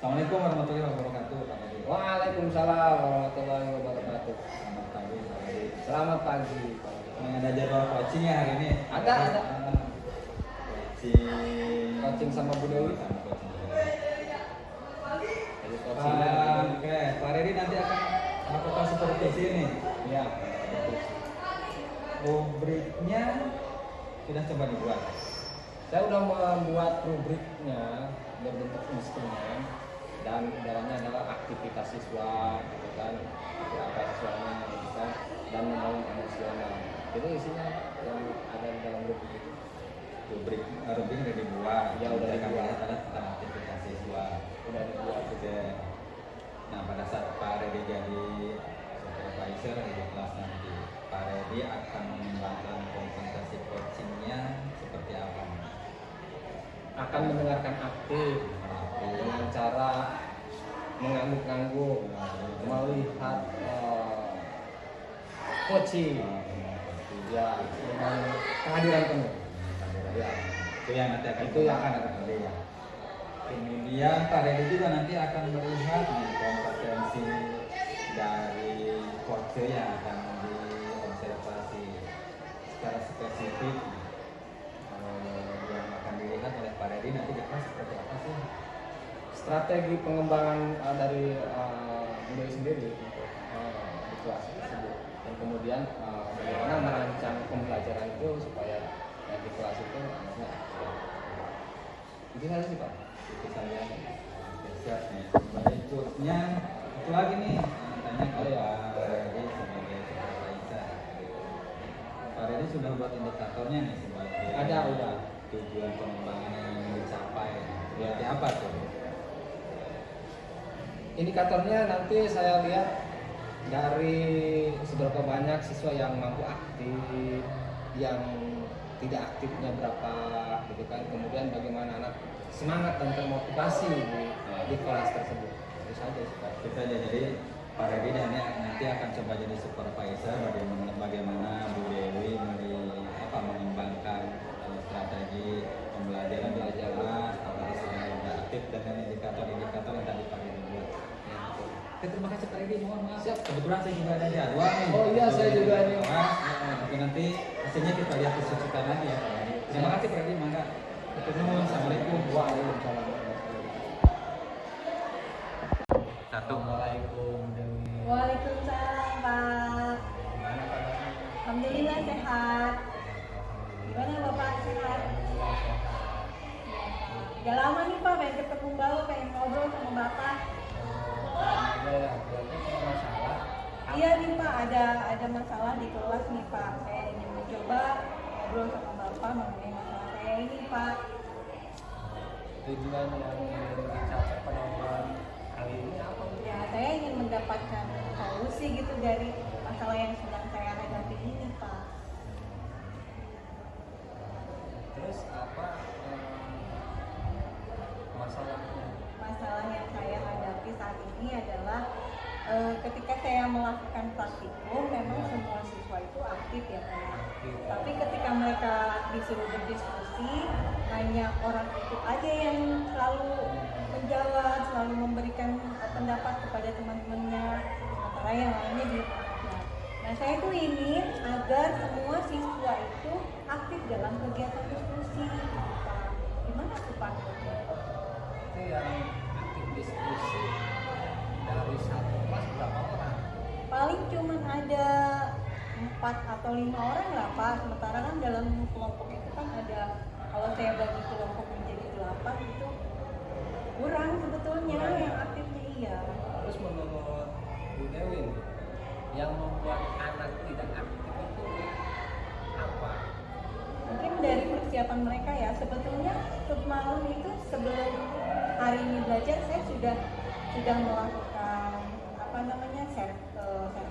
Assalamualaikum warahmatullahi wabarakatuh, Pak Edi. Waalaikumsalam warahmatullahi wabarakatuh. Selamat pagi, Pak Edi. Selamat pagi. Ada jadwal coaching ya hari ini? Ada. Coaching sama Bu Dewi. sama coaching. Jadi coaching. Oke, Pak Edi nanti akan melakukan supervisi ini. Ya. Rubriknya sudah coba dibuat. Saya udah membuat rubriknya berbentuk instrumen dan dalamnya adalah aktivitas siswa, gitu kan, apa siswanya, gitu kan, dan membangun emosional. Itu isinya yang ada di dalam rubrik itu. Rubrik udah dibuat. Ya, udah Jadi kami dibuat. lihat adalah tentang aktivitas siswa. Udah dibuat. Oke. Nah, pada saat Pak Redi jadi supervisor di kelas nanti, Pak Redi akan mengembangkan konsentrasi coachingnya seperti apa? Akan mendengarkan aktif dengan cara mengangguk-angguk, melihat coaching, ya, dengan kehadiran penuh. Ya, itu yang nanti akan Itu yang akan Pak Redi ya. Kemudian Pak Redi juga nanti akan melihat nih kompetensi dari coach yang akan diobservasi secara spesifik. Yang akan dilihat oleh Pak Redi nanti di kelas seperti apa sih? Strategi pengembangan dari budaya sendiri untuk di kelas tersebut, dan kemudian bagaimana merancang pembelajaran itu supaya di kelas itu anaknya aktif. Itu saja sih Pak. Itu saya siap nih. Berikutnya itu lagi nih tanya ke Pak Redi sebagai supervisor. Pak Redi sudah buat indikatornya nih sebagai Udah. tujuan pengembangan yang ingin dicapai. Seperti apa tuh? Indikatornya nanti saya lihat dari seberapa banyak siswa yang mampu aktif, yang tidak aktifnya berapa, gitu kan. Kemudian bagaimana anak semangat dan termotivasi di kelas tersebut. Itu saja sih Pak. Itu aja. Jadi Pak Redi nanti akan coba jadi supervisor bagaimana Bu Dewi mengembangkan strategi pembelajaran di kelas, apalagi sudah aktif dengan indikator-indikator yang tadi Pak Redi buat. Oke, terima kasih Pak Redi, mohon maaf. Siap. Kebetulan saya juga ada jadwal nih. Oh iya, saya juga nih. Tapi nanti hasilnya kita lihat kesusukan lagi ya Pak Redi. Terima kasih Pak Redi, mangga. Assalamualaikum. Waalaikumsalam. Satu. Assalamualaikum Dewi. Waalaikumsalam Pak. Gimana kabarnya? Alhamdulillah sehat. Gimana Bapak sehat? Udah lama nih Pak, pengen ketemu Bapak, pengen ngobrol sama Bapak. Berarti masalah. Iya nih Pak, ada masalah di kelas nih Pak. Saya ingin mencoba ngobrol sama Bapak mengenai masalah saya ini Pak. Tujuan yang ingin dicapai pada bulan kali ini apa? Ya, saya ingin mendapatkan solusi gitu dari masalah yang sedang saya hadapi ini Pak. Terus apa masalahnya? Masalah yang saya hadapi saat ini adalah ketika saya melakukan praktikum, memang semua siswa itu aktif ya Pak. Tapi ketika mereka disuruh berdiskusi, hanya orang itu aja yang selalu menjawab, selalu memberikan pendapat kepada teman-temannya, sementara yang lainnya di Nah, saya tuh ingin agar semua siswa itu aktif dalam kegiatan diskusi. Pak. Gimana tuh Pak? Itu yang aktif diskusi dari satu kelas berapa orang? Paling cuma ada 4 atau 5 orang lah Pak. Sementara kan dalam kelompok itu kan ada, kalau saya bagi kelompok menjadi 8 itu kurang sebetulnya yang aktifnya iya. Terus menurut Bu Dewi, yang membuat anak tidak aktif itu apa? Mungkin dari persiapan mereka ya. Sebetulnya semalam itu sebelum hari ini belajar saya sudah melakukan share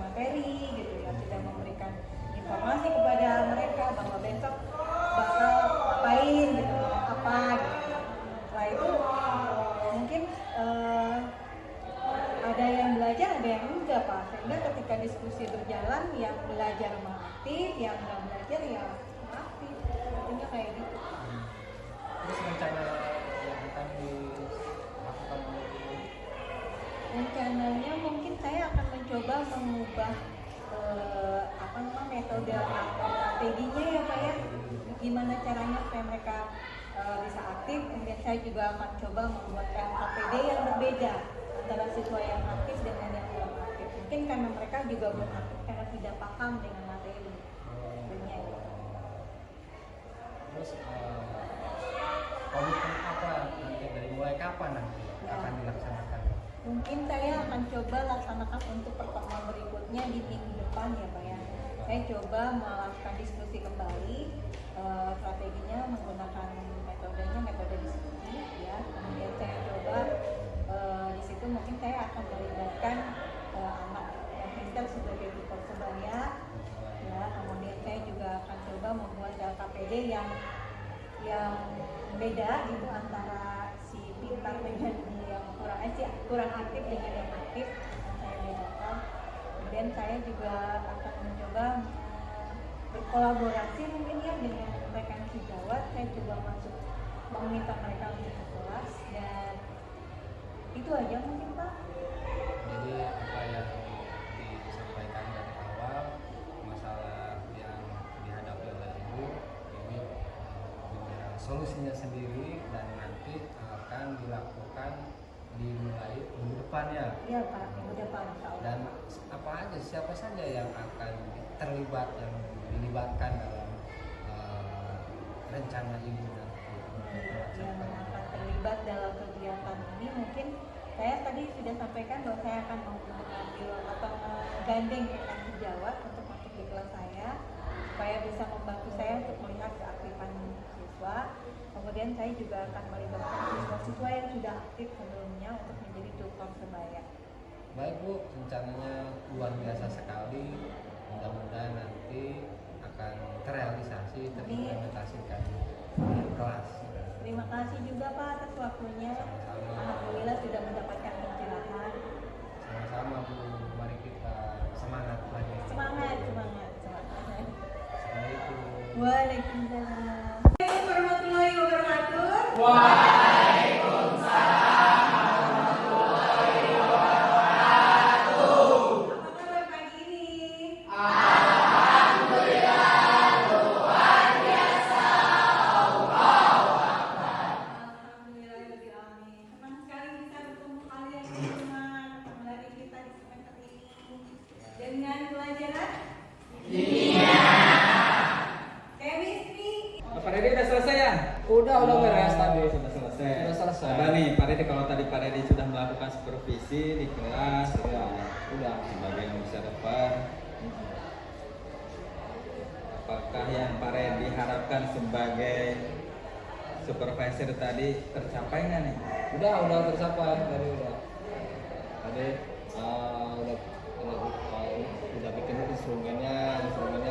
materi gitu ya, sudah memberikan informasi kepada mereka bahwa besok bakal ngapain gitu, apa gitu. Setelah itu mungkin ada yang belajar, ada yang enggak Pak, sehingga ketika diskusi berjalan yang belajar aktif, yang nggak belajar ya aktif, artinya kayak gitu. Terus rencana yang akan dilakukan oleh Rencananya mungkin saya akan mencoba mengubah metode atau strateginya ya Pak ya. Gimana caranya supaya mereka bisa aktif. Kemudian saya juga akan coba membuatkan KPD yang berbeda antara siswa yang aktif dengan yang belum aktif. Mungkin karena mereka juga belum aktif karena tidak paham dengan materi. Terus komitmen apa nanti dari mulai kapan nanti akan dilaksanakan? Mungkin saya akan coba laksanakan untuk pertemuan berikutnya di minggu depan ya Pak ya. Saya coba melakukan diskusi kembali strateginya menggunakan metode diskusi ya. Kemudian saya coba di situ mungkin saya akan melibatkan anak yang pintar sebagai tutor sebaya ya. Kemudian saya juga akan coba membuat KPD yang beda gitu antara si pintar dengan yang kurang aktif dengan yang aktif saya bedakan. Kemudian saya juga akan mencoba berkolaborasi mungkin ya dengan rekan sejawat. Saya coba masuk meminta mereka untuk ke kelas dan itu aja mungkin Pak. Jadi apa yang disampaikan dari awal masalah yang dihadapi oleh Ibu ini punya solusinya sendiri dan nanti akan dilakukan dimulai minggu depan ya. Iya Pak, minggu depan. Dan apa aja siapa saja yang akan terlibat yang dilibatkan dalam rencana Ibu nanti yang akan terlibat dalam kegiatan ini mungkin saya tadi sudah sampaikan bahwa saya akan mengambil atau menggandeng rekan sejawat untuk masuk di kelas saya supaya bisa membantu saya untuk melihat keaktifan siswa. Kemudian saya juga akan melibatkan siswa-siswa yang sudah aktif sebelumnya untuk menjadi tutor sebaya. Baik Bu, rencananya luar biasa sekali. Mudah-mudahan nanti akan terrealisasi, terimplementasikan di kelas. Terima kasih juga Pak atas waktunya. Sama-sama. Alhamdulillah sudah mendapatkan pencerahan. Sama-sama Bu, mari kita semangat lagi. Semangat. Assalamualaikum. Waalaikumsalam. Warahmatullahi wabarakatuh. Apa kabar pagi ini? Alhamdulillahirrahmanirrahim. Senang sekali bisa bertemu kalian di rumah, kembali kita di semester ini dengan pelajaran chemistry. Pak Redi udah selesai ya? Udah beres tadi. Sudah selesai. Sudah selesai. Coba nih Pak Redi, kalau tadi Pak Redi sudah melakukan supervisi di kelas, Ya, udah. sebagai yang bisa depan, apakah yang Pak Redi harapkan sebagai supervisor tadi tercapai nggak nih? Udah tercapai tadi udah. Tadi udah bikin instrumennya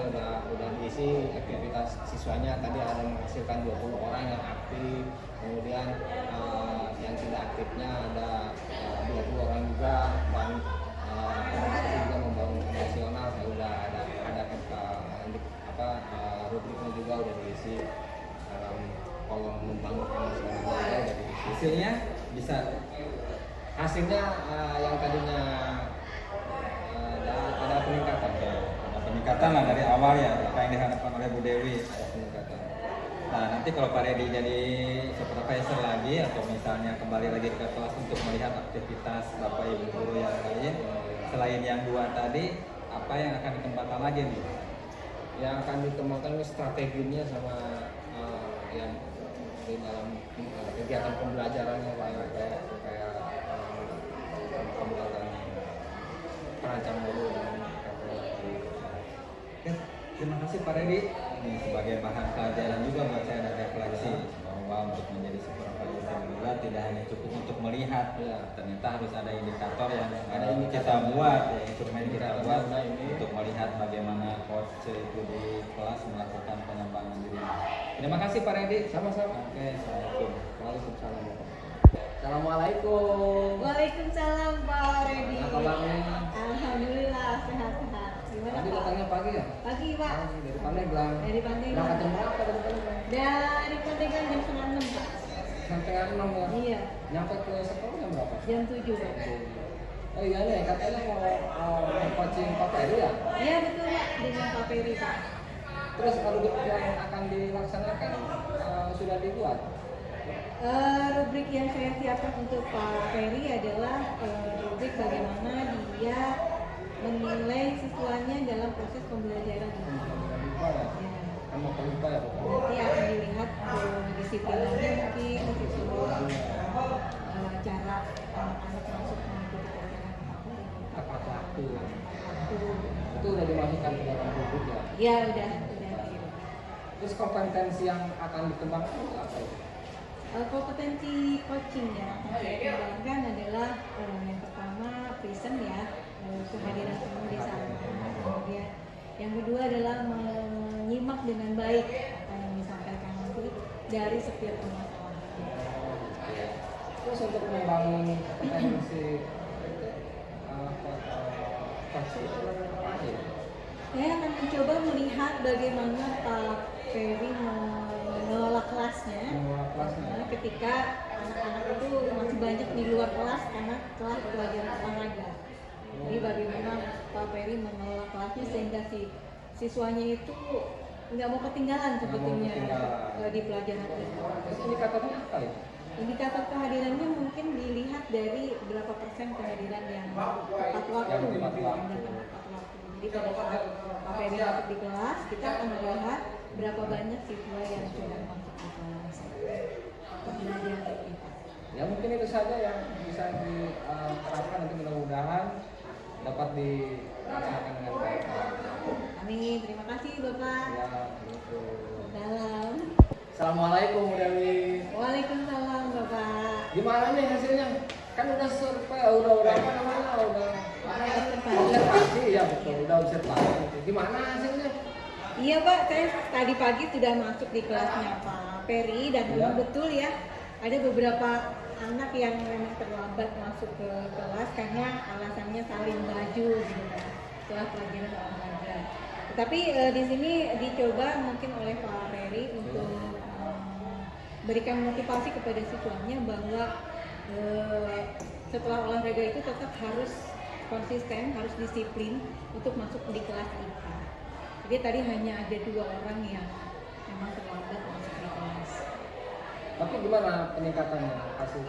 udah diisi aktivitas siswanya. Tadi ada menghasilkan 20 orang yang aktif, kemudian yang tidak aktifnya ada 20 orang juga, dan organisasi juga membangun emosional. Saya udah ada rubriknya juga udah diisi dalam kolom membangun emosional udah diisi. Hasilnya bisa Hasilnya yang tadinya ada peningkatan. ada peningkatan lah dari awal ya, apa yang diharapkan oleh Bu Dewi. Ada peningkatan. Nah nanti kalau Pak Redi jadi supervisor lagi atau misalnya kembali lagi ke kelas untuk melihat aktivitas Bapak Ibu guru yang lain, selain yang dua tadi, apa yang akan dikembangkan lagi nih? Yang akan dikembangkan ini strateginya sama yang di dalam kegiatan pembelajarannya kayak pembuatan perancang dulu dan Oke, terima kasih Pak Redi. Ini sebagai bahan pelajaran juga buat saya dan refleksi bahwa untuk menjadi supervisor juga tidak hanya cukup untuk melihat, Ya. ternyata harus ada indikator yang Ada kita indikator. buat, ya, instrumen kita Indikator buat nah ini. untuk melihat bagaimana coach itu di kelas melakukan pengembangan diri. Terima kasih Pak Redi. sama-sama. Oke, assalamualaikum. Waalaikumsalam. Assalamualaikum. Waalaikumsalam Pak Redi. Apa kabarnya? Alhamdulillah sehat-sehat. Gimana Tadi Pak? datangnya pagi ya? Pagi Pak. Dari Pandeglang. Dari Pandeglang. Berangkat jam berapa dari Pandeglang? Dari Pandeglang jam 5:30 Pak. Sampai 6 ya? Iya. Nyampe ke sekolah jam berapa? Jam 7 Pak. Oh iya nih, katanya mau coaching Pak Peri ya? Iya betul Pak, dengan Pak Peri Pak. Terus rubrik yang akan dilaksanakan sudah dibuat? Rubrik yang saya siapkan untuk Pak Peri adalah rubrik bagaimana dia menilai siswanya dalam proses pembelajaran ini. Ya. Sama pelupa ya Pak? Nanti akan dilihat disiplinannya mungkin, disiplin cara anak-anak masuk mengikuti pelajaran Tepat waktu. waktu. Itu udah dimasukkan ke dalam rubrik ya? Ya udah. Terus kompetensi yang akan dikembangkan itu apa ya? Kompetensi coaching ya, yang saya kembangkan adalah yang pertama present ya, kehadiran penuh di sana. Kemudian yang kedua adalah menyimak dengan baik apa yang disampaikan nanti dari setiap permasalahan. Terus untuk membangun kompetensi coaching apa aja? Saya akan mencoba melihat bagaimana Pak Ferry mengelola kelasnya. Ketika anak-anak itu masih banyak di luar kelas karena kelas pelajaran olahraga. Jadi bagaimana Pak Ferry mengelola kelasnya sehingga si siswanya itu nggak mau ketinggalan sebetulnya di pelajaran itu. Terus indikatornya apa ya? Indikator kehadirannya mungkin dilihat dari berapa persen kehadiran yang tepat waktu. Yang tepat waktu. Jadi pada saat Pak Ferry masuk di kelas, kita akan melihat berapa banyak siswa yang sudah masuk di kelas. Pembelajaran kita. Ya mungkin itu saja yang bisa diterapkan, nanti mudah-mudahan dapat dilaksanakan dengan baik. Amin, terima kasih Bapak. Ya, gitu. Dalam. Assalamualaikum Bu Dewi. Waalaikumsalam Bapak. Gimana nih hasilnya? Kan udah survei, udah apa namanya? Udah observasi ya betul, udah observasi. Gimana hasilnya? Iya Pak, saya tadi pagi sudah masuk di kelasnya Pak Ferry dan memang betul ya, ada beberapa anak yang memang terlambat masuk ke kelas karena alasannya saling baju gitu kan, setelah pelajaran olahraga. Tetapi di sini dicoba mungkin oleh Pak Ferry untuk berikan motivasi kepada siswanya bahwa setelah olahraga itu tetap harus konsisten, harus disiplin untuk masuk di kelas IPA. Jadi tadi hanya ada 2 orang yang memang terlambat masuk di kelas. Tapi gimana peningkatannya hasil?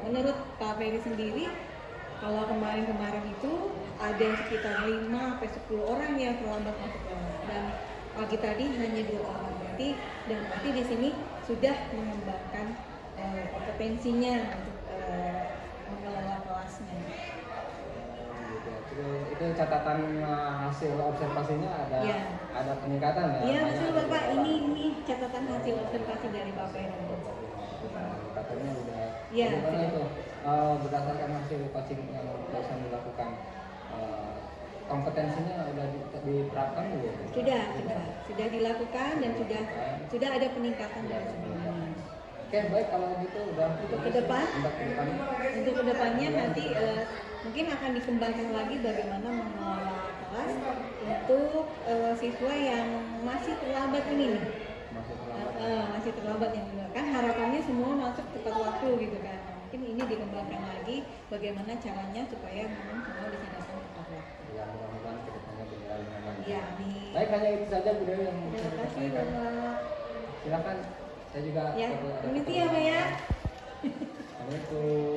Menurut Pak Ferry sendiri, kalau kemarin-kemarin itu ada sekitar 5-10 orang yang terlambat masuk kelas dan pagi tadi hanya 2 orang. Berarti di sini sudah mengembangkan kompetensinya untuk mengelola kelasnya. Itu catatan hasil observasinya ada peningkatan ya? Iya betul Bapak, ini catatan hasil observasi dari Pak Ferry. Katanya udah. Iya. Gimana itu berdasarkan hasil coaching yang barusan dilakukan, kompetensinya udah diterapkan belum? Sudah dilakukan dan sudah ada peningkatan dari sebelumnya. Oke, baik kalau gitu udah. Untuk kedepannya nanti mungkin akan dikembangkan lagi bagaimana mengelola kelas untuk siswa yang masih terlambat ini nih. Masih terlambat yang kan harapannya semua masuk tepat waktu gitu kan. Mungkin ini dikembangkan lagi bagaimana caranya supaya memang semua bisa datang tepat waktu. Ya, mudah-mudahan kedepannya berjalan dengan baik. Ya, amin. Baik, hanya itu saja Bu Dewi yang Terima saya kasih sampaikan. Bapak. Silakan, saya juga. Ya, permisi ya Pak ya. Assalamualaikum.